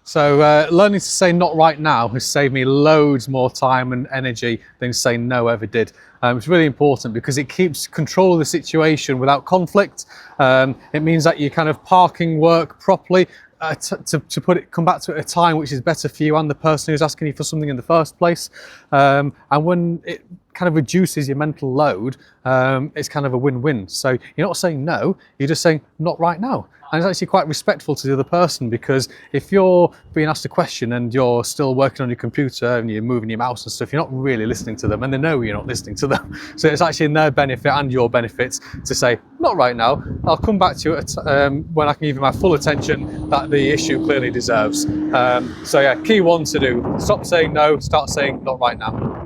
So learning to say not right now has saved me loads more time and energy than saying no ever did. It's really important because it keeps control of the situation without conflict. It means that you're kind of parking work properly to come back to it at a time which is better for you and the person who's asking you for something in the first place. And when it kind of reduces your mental load, it's kind of a win-win. So you're not saying no, you're just saying not right now. And it's actually quite respectful to the other person, because if you're being asked a question and you're still working on your computer and you're moving your mouse and stuff, you're not really listening to them, and they know you're not listening to them. So it's actually in their benefit and your benefit to say, not right now, I'll come back to it when I can give you my full attention that the issue clearly deserves. So yeah, key one to do, stop saying no, start saying not right now.